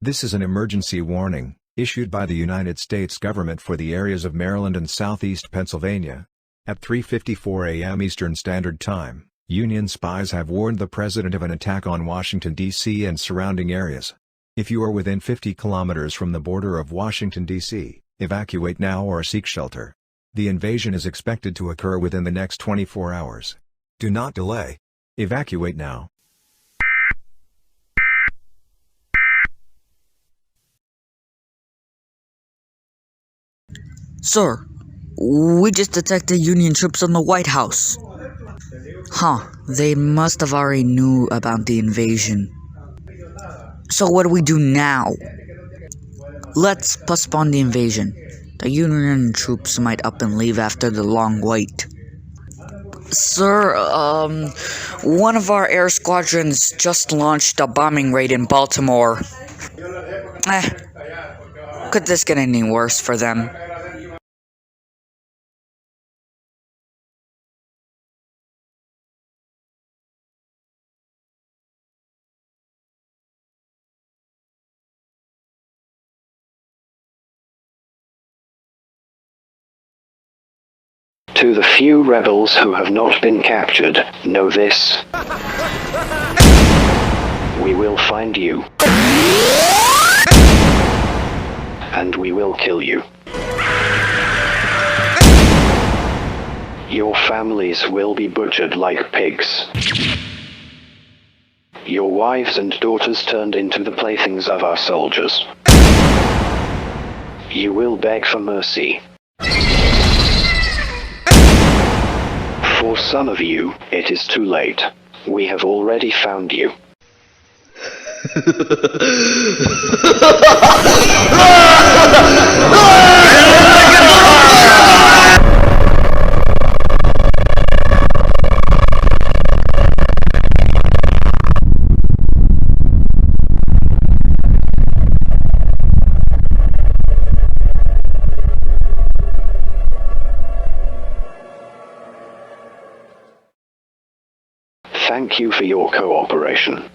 This is an emergency warning, issued by the United States government for the areas of Maryland and southeast Pennsylvania. At 3:54 a.m. Eastern Standard Time, Union spies have warned the president of an attack on Washington, D.C. and surrounding areas. If you are within 50 kilometers from the border of Washington, D.C., evacuate now or seek shelter. The invasion is expected to occur within the next 24 hours. Do not delay. Evacuate now. Sir, we just detected Union troops on the White House. They must have already knew about the invasion. So what do we do now? Let's postpone the invasion. The Union troops might up and leave after the long wait. Sir, one of our air squadrons just launched a bombing raid in Baltimore. Could this get any worse for them? To the few rebels who have not been captured, know this. We will find you. And we will kill you. Your families will be butchered like pigs. Your wives and daughters turned into the playthings of our soldiers. You will beg for mercy. For some of you, it is too late. We have already found you. Thank you for your cooperation.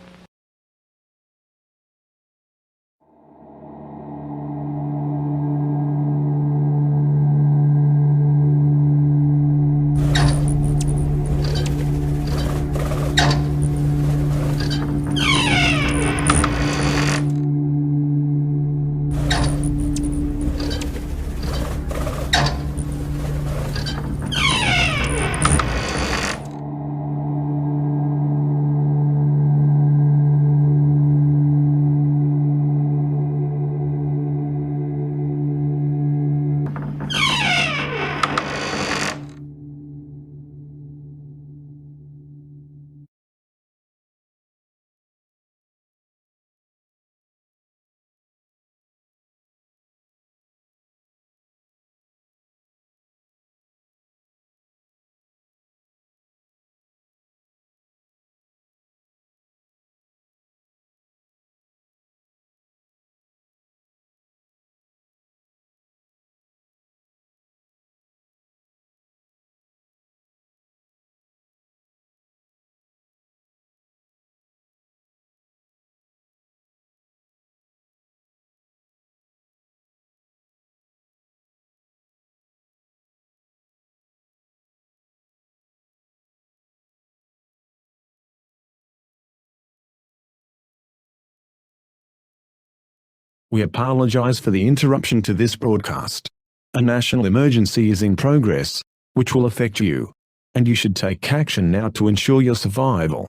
We apologize for the interruption to this broadcast. A national emergency is in progress, which will affect you, and you should take action now to ensure your survival.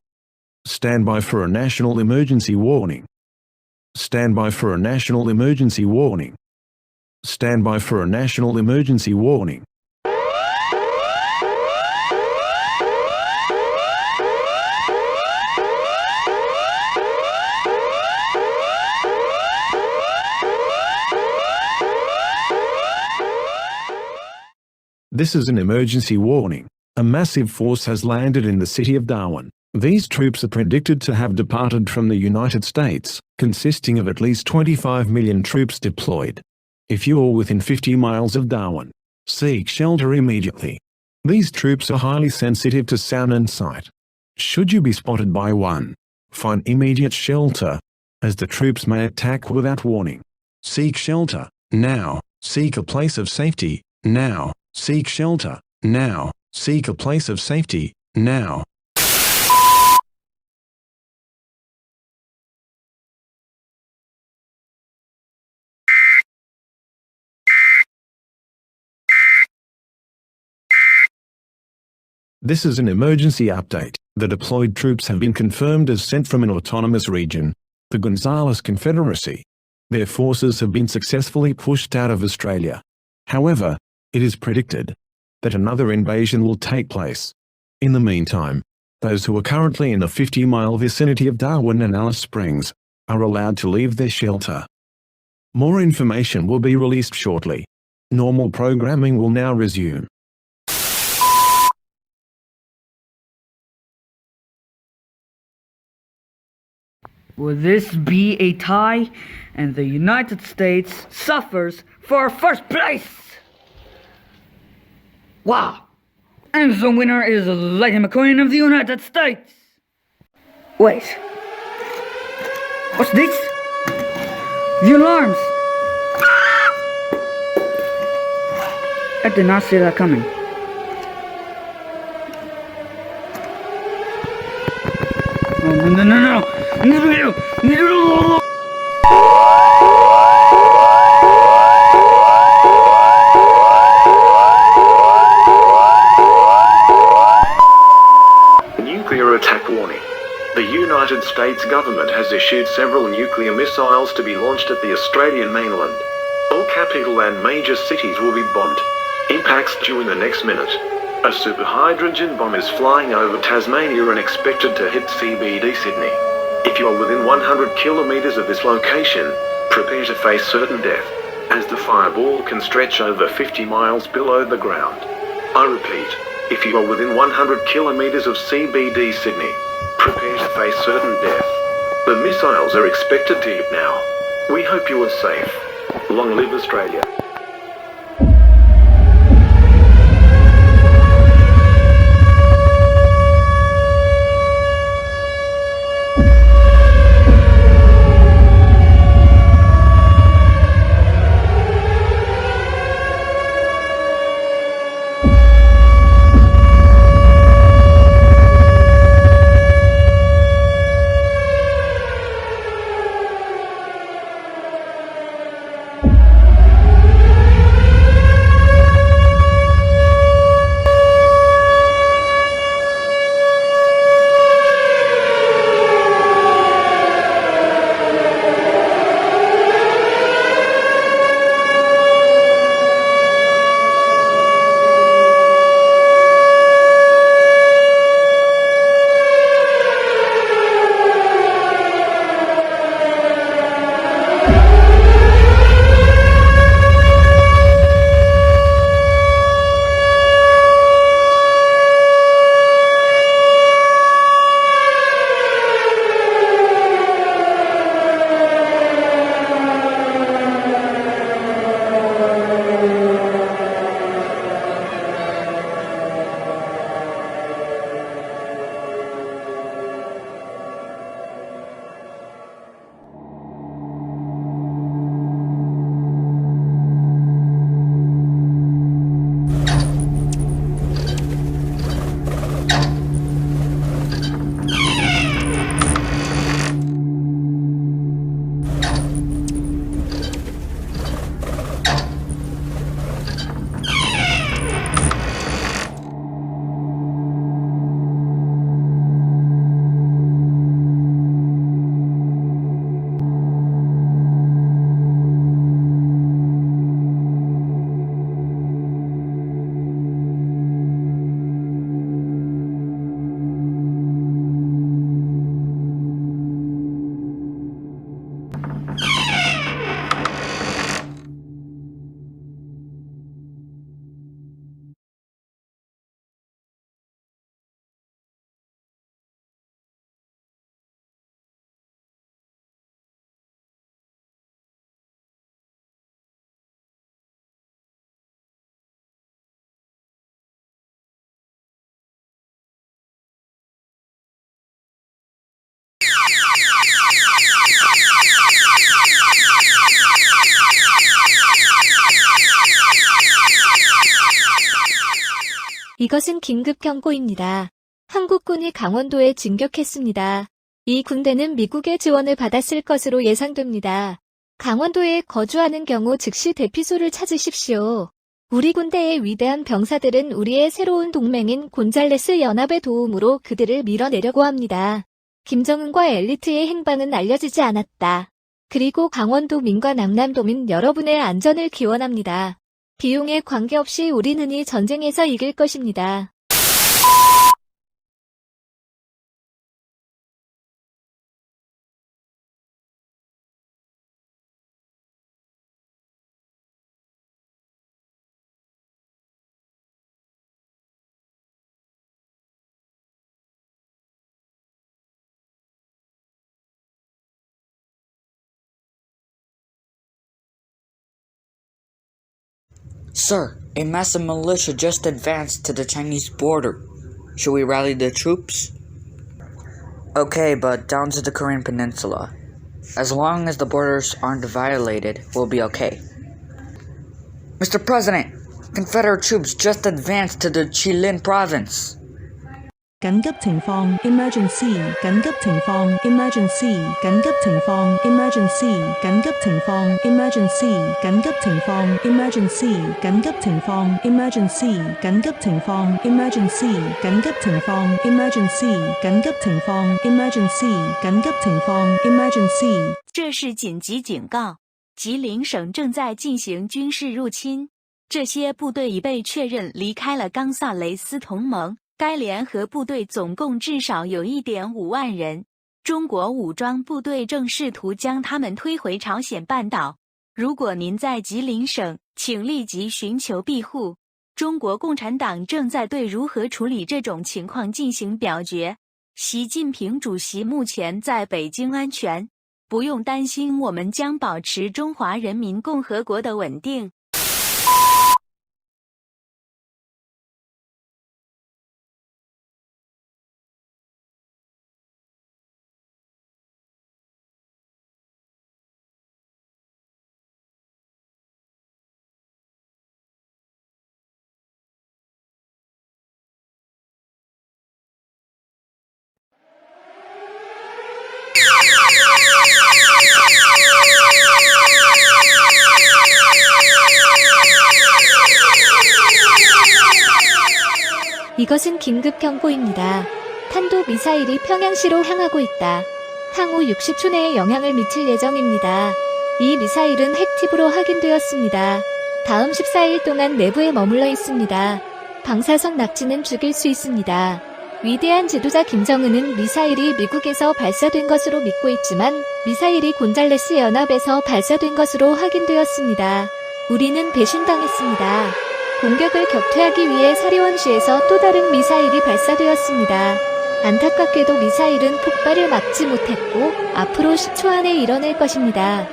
Stand by for a national emergency warning. Stand by for a national emergency warning. Stand by for a national emergency warning. This is an emergency warning. A massive force has landed in the city of Darwin. These troops are predicted to have departed from the United States, consisting of at least 25 million troops deployed. If you are within 50 miles of Darwin, seek shelter immediately. These troops are highly sensitive to sound and sight. Should you be spotted by one, find immediate shelter. as the troops may attack without warning. Seek shelter, now. Seek a place of safety, now. Seek shelter, now. Seek a place of safety, now. This is an emergency update. The deployed troops have been confirmed as sent from an autonomous region, the Gonzales Confederacy. Their forces have been successfully pushed out of Australia. However, it is predicted that another invasion will take place. In the meantime, those who are currently in the 50-mile vicinity of Darwin and Alice Springs are allowed to leave their shelter. More information will be released shortly. Normal programming will now resume. Will this be a tie? And the United States suffers for first place! Wow! And the winner is Lady McQueen of the United States! Wait. What's this? The alarms! I did not see that coming. Oh, no. Nuclear attack warning. The United States government has issued several nuclear missiles to be launched at the Australian mainland. All capital and major cities will be bombed. Impacts due in the next minute. A super hydrogen bomb is flying over Tasmania and expected to hit CBD Sydney. If you are within 100 kilometres of this location, prepare to face certain death, as the fireball can stretch over 50 miles below the ground. I repeat, if you are within 100 kilometres of CBD Sydney, prepare to face certain death. The missiles are expected to hit now. We hope you are safe. Long live Australia. 이것은 긴급 경고입니다. 한국군이 강원도에 진격했습니다. 이 군대는 미국의 지원을 받았을 것으로 예상됩니다. 강원도에 거주하는 경우 즉시 대피소를 찾으십시오. 우리 군대의 위대한 병사들은 우리의 새로운 동맹인 곤잘레스 연합의 도움으로 그들을 밀어내려고 합니다. 김정은과 엘리트의 행방은 알려지지 않았다. 그리고 강원도민과 남남도민 여러분의 안전을 기원합니다. 비용에 관계없이 우리는 이 전쟁에서 이길 것입니다. Sir, a massive militia just advanced to the Chinese border. Should we rally the troops? Okay, but down to the Korean Peninsula. As long as the borders aren't violated, we'll be okay. Mr. President, Confederate troops just advanced to the Jilin province. 緊急情況 emergency 緊急情況 emergency 緊急情況 emergency 緊急情況 emergency 緊急情況 emergency 緊急情況 emergency 緊急情況 emergency 緊急情況 emergency 緊急情況 emergency 緊急情況 emergency。 这是紧急警告，吉林省正在进行军事入侵，这些部队已被确认离开了冈萨雷斯同盟。该联合部队总共至少有 1.5 万人，中国武装部队正试图将他们推回朝鲜半岛。如果您在吉林省，请立即寻求庇护。中国共产党正在对如何处理这种情况进行表决。习近平主席目前在北京安全，不用担心，我们将保持中华人民共和国的稳定。이것은 긴급 경보입니다. 탄도미사일이 평양시로 향하고 있다. 향후 60초 내에 영향을 미칠 예정입니다. 이 미사일은 핵tip으로 확인되었습니다. 다음 14일 동안 내부에 머물러 있습니다. 방사선 낙지는 죽일 수 있습니다. 위대한 지도자 김정은은 미사일이 미국에서 발사된 것으로 믿고 있지만 미사일이 곤잘레스 연합에서 발사된 것으로 확인되었습니다. 우리는 배신당했습니다. 공격을 격퇴하기 위해 사리원시에서 또 다른 미사일이 발사되었습니다. 안타깝게도 미사일은 폭발을 막지 못했고 앞으로 10초 안에 일어날 것입니다.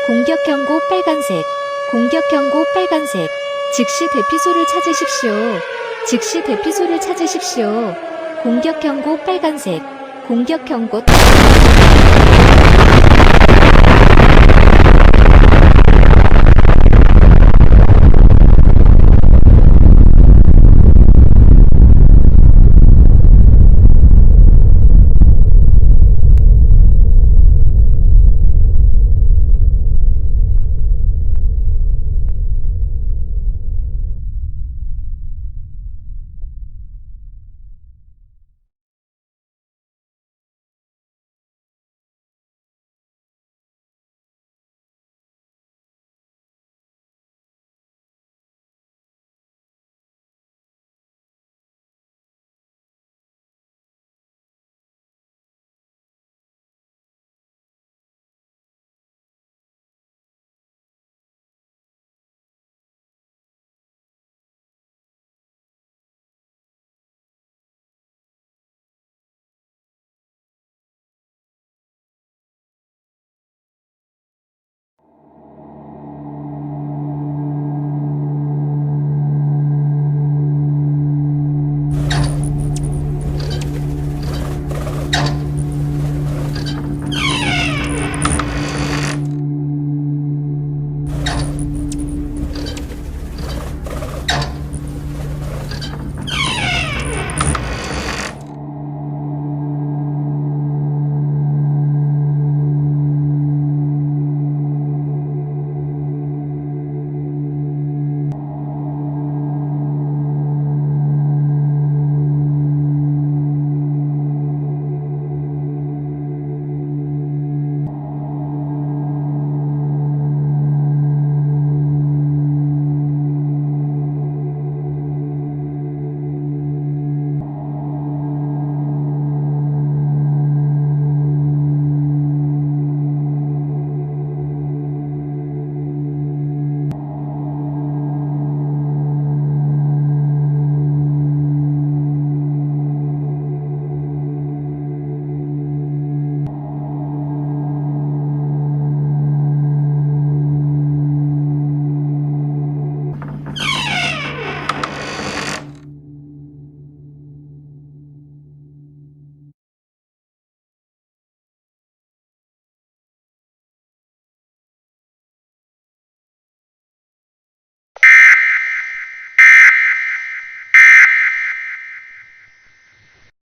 공격 경고 빨간색. 공격 경고 빨간색. 즉시 대피소를 찾으십시오. 즉시 대피소를 찾으십시오. 공격 경고 빨간색. 공격 경고